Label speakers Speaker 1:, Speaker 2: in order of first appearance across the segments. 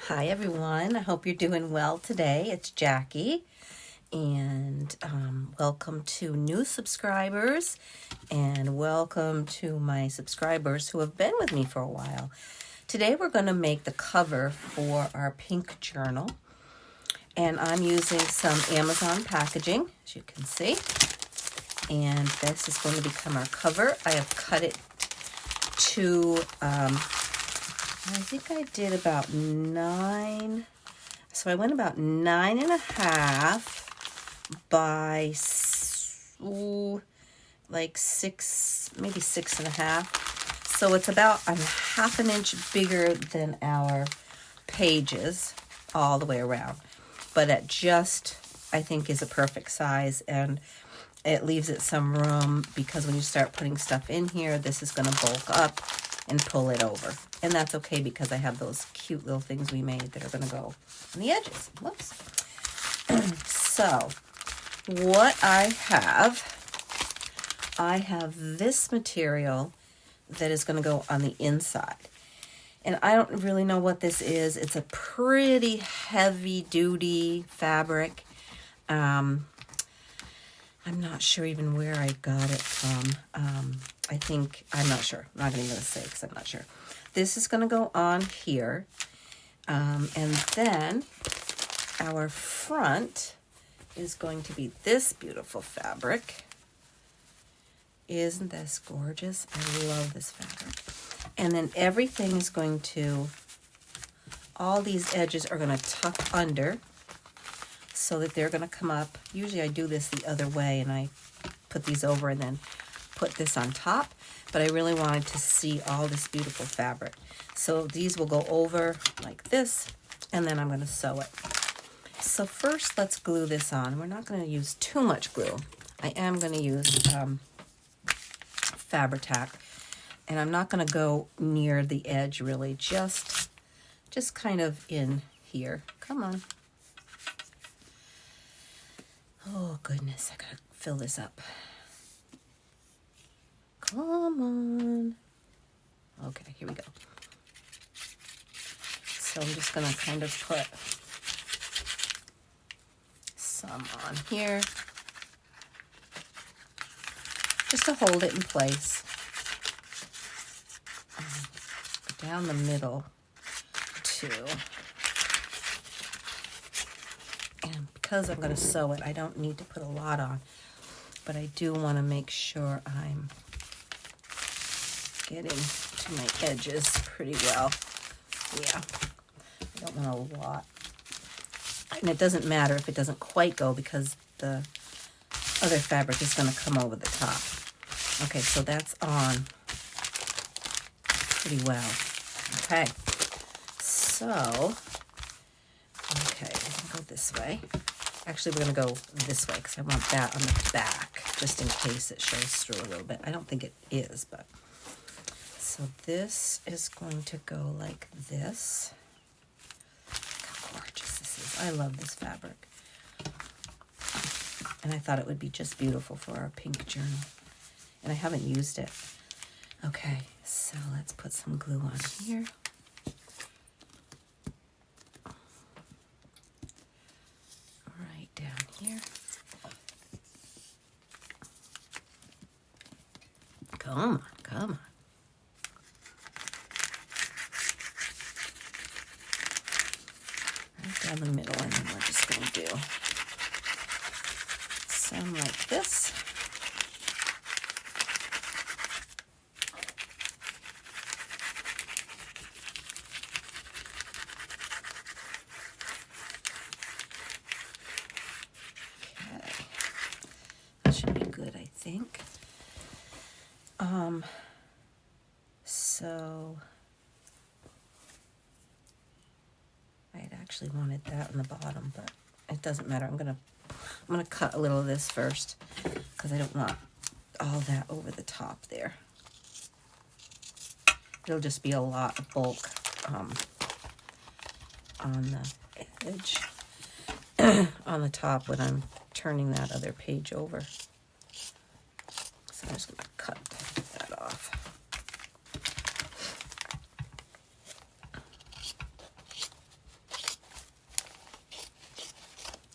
Speaker 1: Hi everyone, I hope you're doing well today. It's Jackie, and welcome to new subscribers, and welcome to my subscribers who have been with me for a while. Today we're going to make the cover for our pink journal, and I'm using some Amazon packaging, as you can see, and this is going to become our cover. I have cut it to I think I did about 9, so I went about 9.5 by like 6, maybe 6.5. So it's about a half an inch bigger than our pages all the way around. But it just, I think, is a perfect size, and it leaves it some room because when you start putting stuff in here, this is going to bulk up and pull it over. And that's okay because I have those cute little things we made that are going to go on the edges. Whoops. So, what I have this material that is going to go on the inside. And I don't really know what this is. It's a pretty heavy-duty fabric. I'm not sure even where I got it from. I'm not sure. I'm not even going to say because I'm not sure. This is going to go on here. And then our front is going to be this beautiful fabric. Isn't this gorgeous? I love this fabric. And then everything is going to, all these edges are going to tuck under so that they're going to come up. Usually I do this the other way and I put these over and then put this on top, but I really wanted to see all this beautiful fabric. So these will go over like this, and then I'm going to sew it. So first let's glue this on. We're not going to use too much glue. I am going to use Fabri-Tac, and I'm not going to go near the edge really, just kind of in here. Come on. Oh goodness, I gotta fill this up. Come on. Okay, here we go. So I'm just gonna kind of put some on here, just to hold it in place. Down the middle too. And because I'm going to sew it, I don't need to put a lot on, but I do want to make sure I'm getting to my edges pretty well. Yeah, I don't want a lot. And it doesn't matter if it doesn't quite go because the other fabric is going to come over the top. Okay, so that's on pretty well. Okay, so, okay, we're going to go this way. Actually, we're going to go this way because I want that on the back, just in case it shows through a little bit. I don't think it is, but. So this is going to go like this. Look how gorgeous this is. I love this fabric. And I thought it would be just beautiful for our pink journal. And I haven't used it. Okay, so let's put some glue on here. Right down here. Come on, come on. Right down the middle, and then we're just going to do some like this. Should be good, I think. So I had actually wanted that on the bottom, but it doesn't matter. I'm gonna cut a little of this first because I don't want all that over the top there. It'll just be a lot of bulk on the edge, on the top when I'm turning that other page over. So I'm just going to cut that off.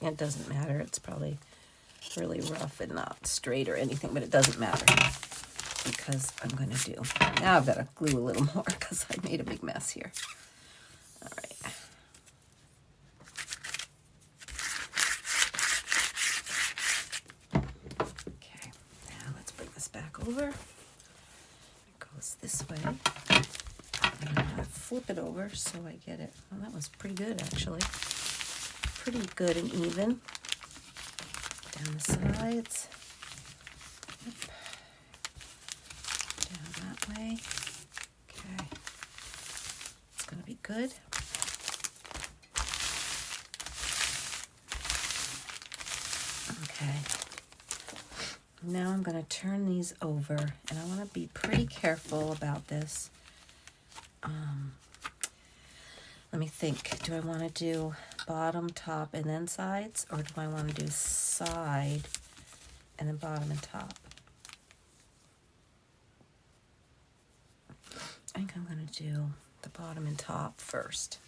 Speaker 1: It doesn't matter. It's probably really rough and not straight or anything, but it doesn't matter because I'm going to do. Now I've got to glue a little more because I made a big mess here. All right. Okay, now let's bring this back over. It goes this way. And I'm going to flip it over so I get it. Well, that was pretty good, actually. Pretty good and even. Down the sides. Yep. Down that way. Okay. It's going to be good. Okay. Now I'm going to turn these over, and I want to be pretty careful about this. Let me think. Do I want to do bottom, top, and then sides? Or do I want to do side and then bottom and top? I think I'm going to do the bottom and top first.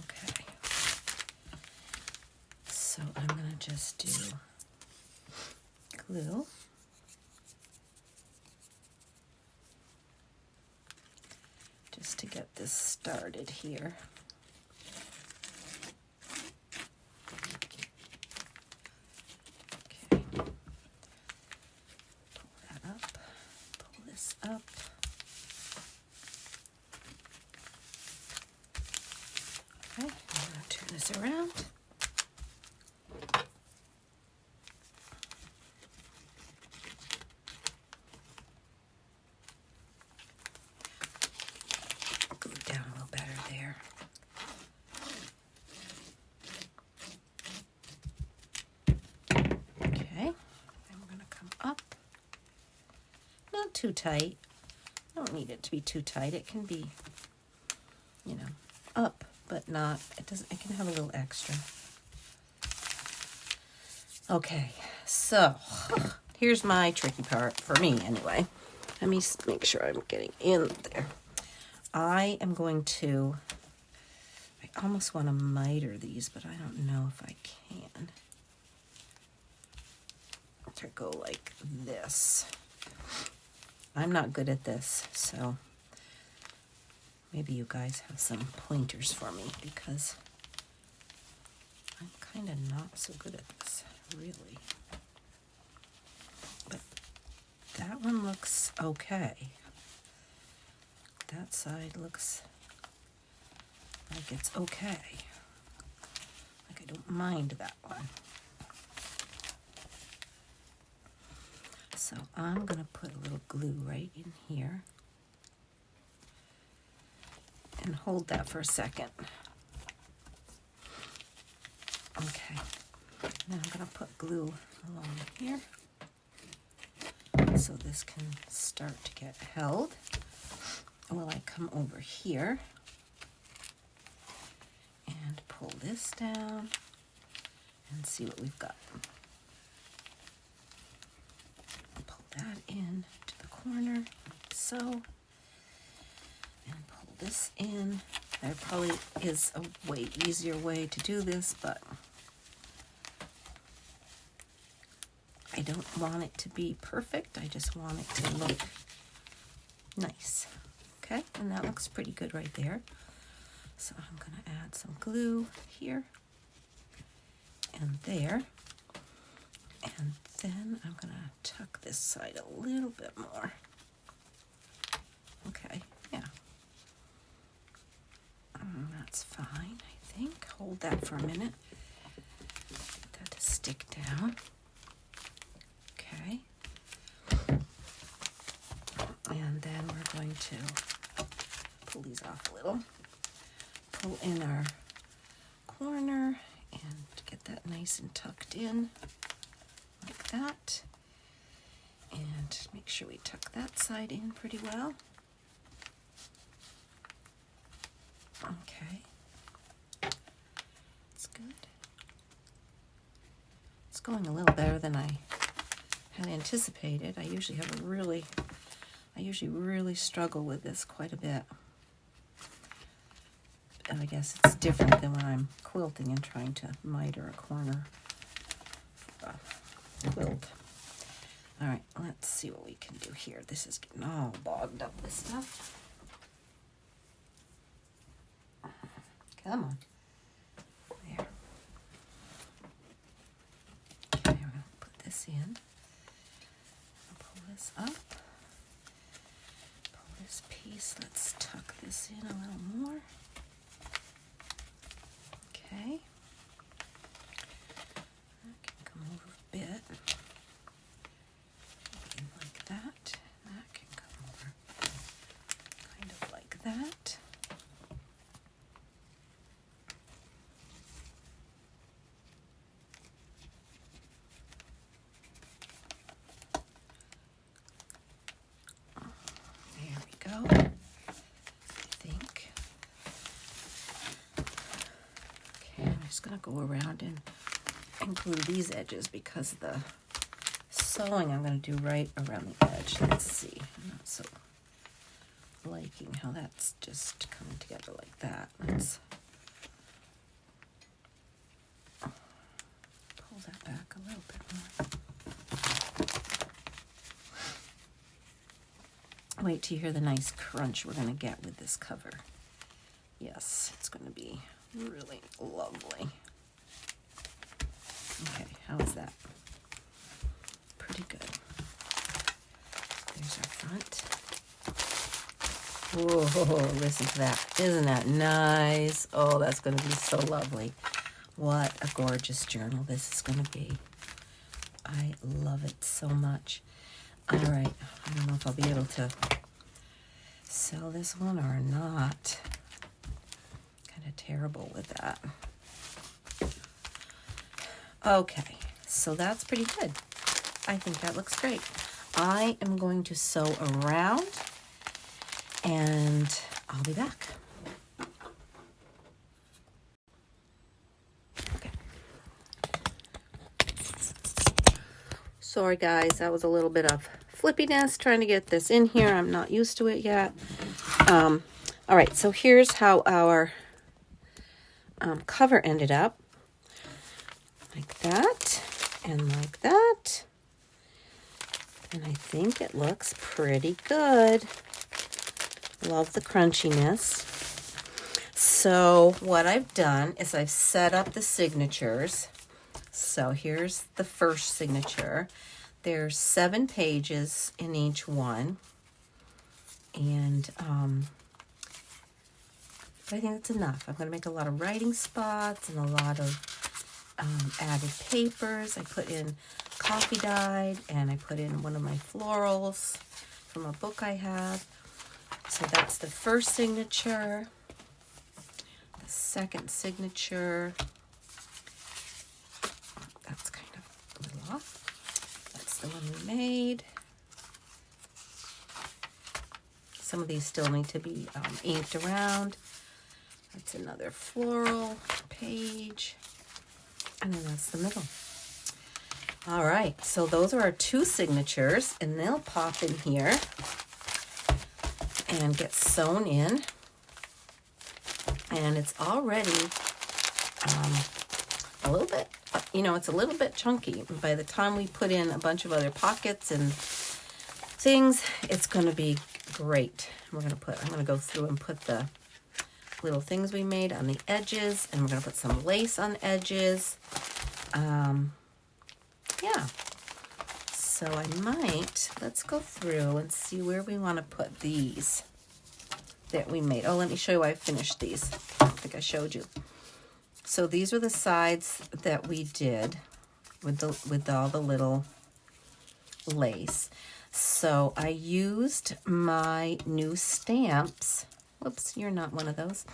Speaker 1: Okay. So I'm going to just do glue. Just to get this started here. Okay. Pull that up. Pull this up. Okay, I'm going to turn this around. Glue down a little better there. Okay, then we're going to come up. Not too tight. I don't need it to be too tight. It can be, you know, up, but not, it doesn't, it can have a little extra. Okay, so here's my tricky part, for me anyway. Let me make sure I'm getting in there. I am going to, I almost want to miter these, but I don't know if I can. To go like this. I'm not good at this, so maybe you guys have some pointers for me because I'm kind of not so good at this, really. But that one looks okay. That side looks like it's okay. Like I don't mind that one. So I'm going to put a little glue right in here and hold that for a second. Okay, now I'm going to put glue along here so this can start to get held. While I come over here and pull this down and see what we've got. Pull that in to the corner, like so, and pull this in. There probably is a way easier way to do this, but I don't want it to be perfect. I just want it to look nice. Okay, and that looks pretty good right there. So I'm going to add some glue here and there. And then I'm going to tuck this side a little bit more. Okay, yeah. That's fine, I think. Hold that for a minute. Get that to stick down. Okay. And then we're going to pull these off a little. Pull in our corner and get that nice and tucked in like that. And make sure we tuck that side in pretty well. Okay. That's good. It's going a little better than I had anticipated. I usually really struggle with this quite a bit. I guess it's different than when I'm quilting and trying to miter a corner for a quilt. All right, let's see what we can do here. This is getting all bogged up with stuff. Come on. There. Okay, we're going to put this in. Pull this up. Pull this piece. Let's tuck this in a little more. Okay. That can come over a bit. Like that. That can come over kind of like that. There we go. I think. Okay, I'm just going to go around and include these edges because the sewing I'm going to do right around the edge. Let's see. I'm not so liking how that's just coming together like that. Let's pull that back a little bit more. Wait till you hear the nice crunch we're going to get with this cover. Yes, it's going to be really lovely. Okay, how is that? Pretty good. There's our front. Whoa, listen to that. Isn't that nice? Oh, that's going to be so lovely. What a gorgeous journal this is going to be. I love it so much. All right, I don't know if I'll be able to sell this one or not. Kind of terrible with that. Okay, so that's pretty good. I think that looks great. I am going to sew around and I'll be back. Okay. Sorry guys, that was a little bit of flippiness trying to get this in here. I'm not used to it yet. All right, so here's how our cover ended up. Like that and like that. And I think it looks pretty good. Love the crunchiness. So what I've done is I've set up the signatures. So here's the first signature. There's 7 pages in each one. And I think that's enough. I'm going to make a lot of writing spots and a lot of added papers. I put in coffee dyed and I put in one of my florals from a book I have. So that's the first signature. The second signature, that's kind of a little off. That's the one we made. Some of these still need to be inked around. That's another floral page. And then that's the middle. All right, so those are our 2 signatures, and they'll pop in here and get sewn in. And it's already a little bit, it's a little bit chunky. By the time we put in a bunch of other pockets and things, it's going to be great. I'm going to go through and put the little things we made on the edges, and we're going to put some lace on edges. Yeah, so let's go through and see where we want to put these that we made. Oh, let me show you why I finished these. I don't think I showed you. So these are the sides that we did with all the little lace. So I used my new stamps. Whoops, you're not one of those.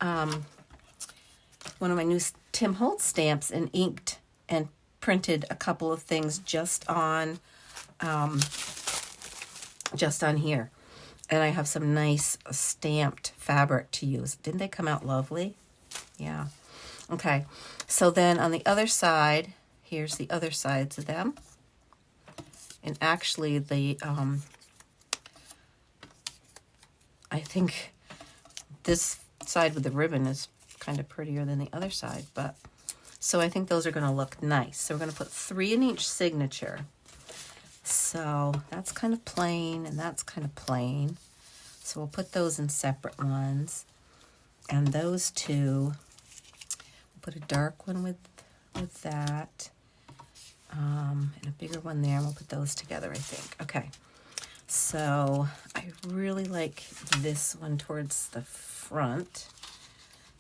Speaker 1: One of my new Tim Holtz stamps, and inked and printed a couple of things just on here. And I have some nice stamped fabric to use. Didn't they come out lovely? Yeah. Okay. So then on the other side, here's the other sides of them. And actually I think this side with the ribbon is kind of prettier than the other side, but so I think those are going to look nice. So we're going to put 3 in each signature. So that's kind of plain and that's kind of plain. So we'll put those in separate ones. And those 2, we'll put a dark one with that. And a bigger one there. And we'll put those together, I think. Okay. So I really like this one towards the front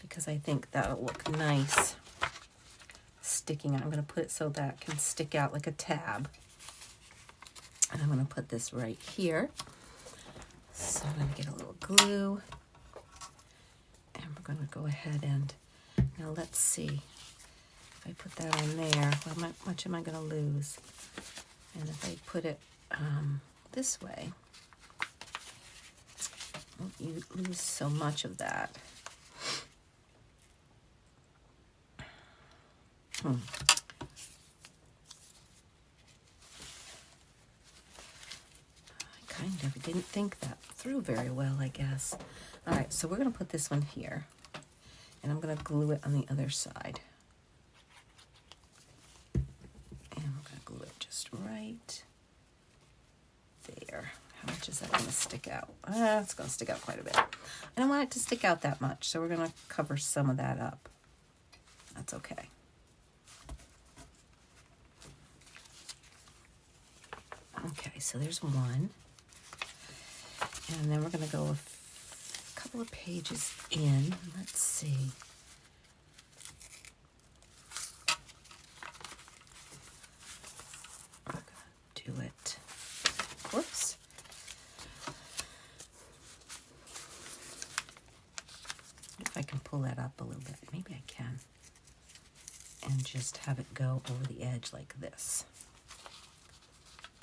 Speaker 1: because I think that'll look nice sticking out. I'm going to put it so that can stick out like a tab. And I'm going to put this right here. So I'm going to get a little glue. And we're going to go ahead and, now let's see. If I put that on there, how much am I going to lose? And if I put it this way, you lose so much of that. I kind of didn't think that through very well, I guess. All right, so we're going to put this one here, and I'm going to glue it on the other side. And we're going to glue it just right there. How much is that going to stick out? It's going to stick out quite a bit. I don't want it to stick out that much, so we're going to cover some of that up. That's okay. Okay, so there's one. And then we're going to go a couple of pages in. Let's see. I'm going to do it. Whoops. If I can pull that up a little bit. Maybe I can. And just have it go over the edge like this.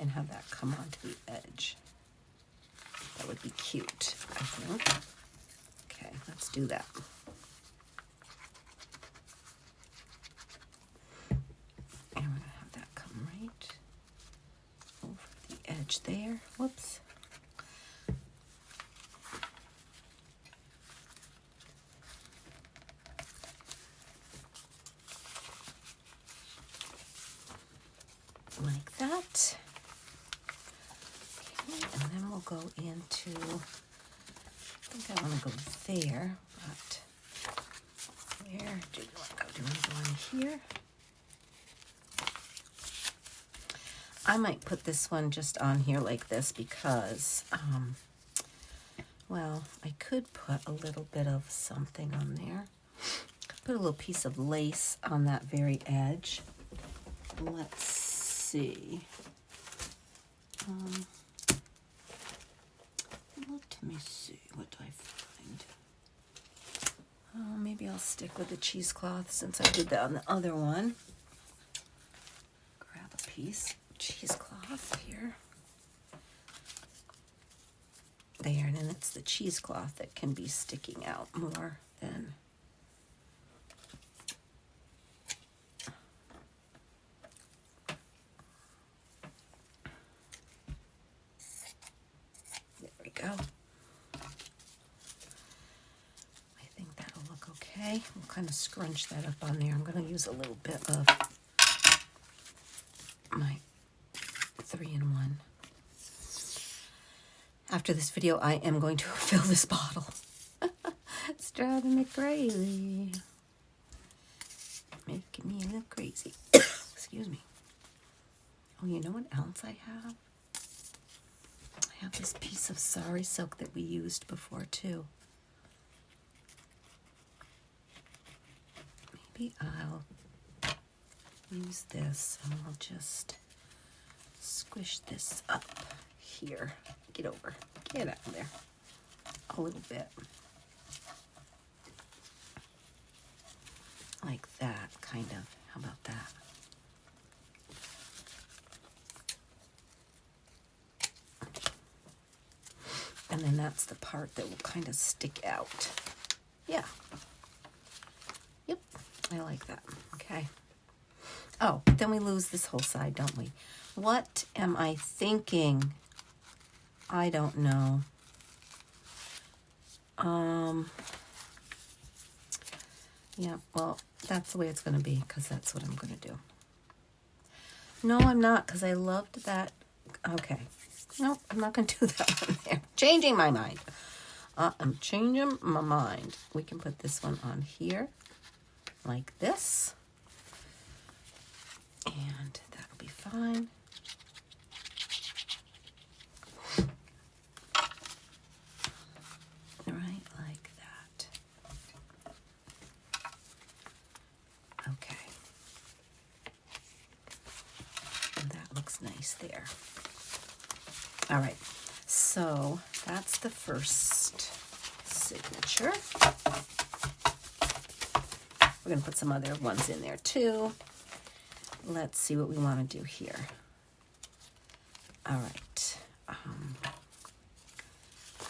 Speaker 1: And have that come onto the edge. That would be cute, I think. Okay, let's do that. And we're going to have that come right over the edge there. Whoops. Like that. And then we'll go into, I think I want to go there, but where do you want to go? Do you want to go on here? I might put this one just on here like this because, well, I could put a little bit of something on there. Put a little piece of lace on that very edge. Let's see. Let me see, what do I find? Oh, maybe I'll stick with the cheesecloth since I did that on the other one. Grab a piece of cheesecloth here. There, and then it's the cheesecloth that can be sticking out more than... There we go. Okay, we'll kind of scrunch that up on there. I'm going to use a little bit of my 3-in-1. After this video, I am going to fill this bottle. It's driving me crazy. Making me look crazy. Excuse me. Oh, you know what else I have? I have this piece of sari silk that we used before, too. Maybe I'll use this and I'll just squish this up here. Get over. Get out of there. A little bit. Like that, kind of. How about that? And then that's the part that will kind of stick out. Yeah. Yep. I like that. Okay. Oh, then we lose this whole side, don't we? What am I thinking? I don't know. Yeah, well, that's the way it's going to be because that's what I'm going to do. No, I'm not, because I loved that. Okay. Nope, I'm not going to do that one there. Changing my mind. I'm changing my mind. We can put this one on here like this. And that'll be fine. Right, like that. Okay. And that looks nice there. All right, so that's the first signature. We're going to put some other ones in there too. Let's see what we want to do here. All right.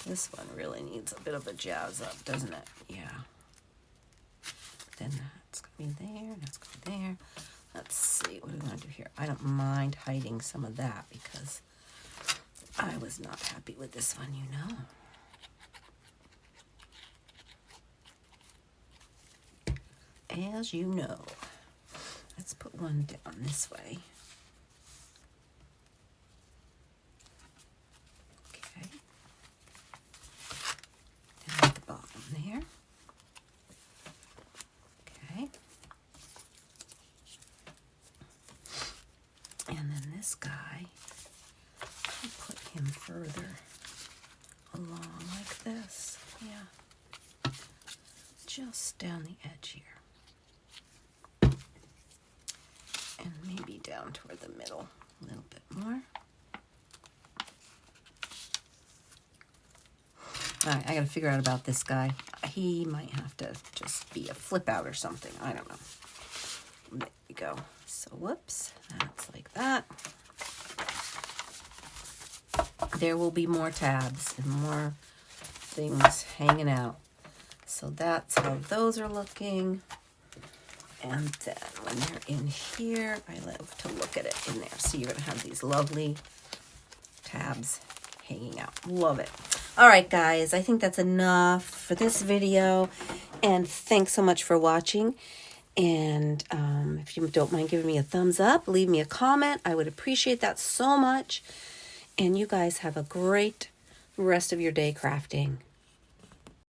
Speaker 1: This one really needs a bit of a jazz up, doesn't it? Yeah. Then that's going to be there, that's going to be there. Let's see, what do we want to do here? I don't mind hiding some of that because I was not happy with this one, you know. As you know. Let's put one down this way. Okay. And at the bottom there. Okay. And then this guy, I'll put him further along like this. Yeah. Just down the edge here. And maybe down toward the middle a little bit more. All right, I gotta figure out about this guy. He might have to just be a flip out or something. I don't know. There you go. So whoops, that's like that. There will be more tabs and more things hanging out. So that's how those are looking. And then when they're in here, I love to look at it in there. So you're going to have these lovely tabs hanging out. Love it. All right, guys, I think that's enough for this video. And thanks so much for watching. And if you don't mind giving me a thumbs up, leave me a comment. I would appreciate that so much. And you guys have a great rest of your day crafting.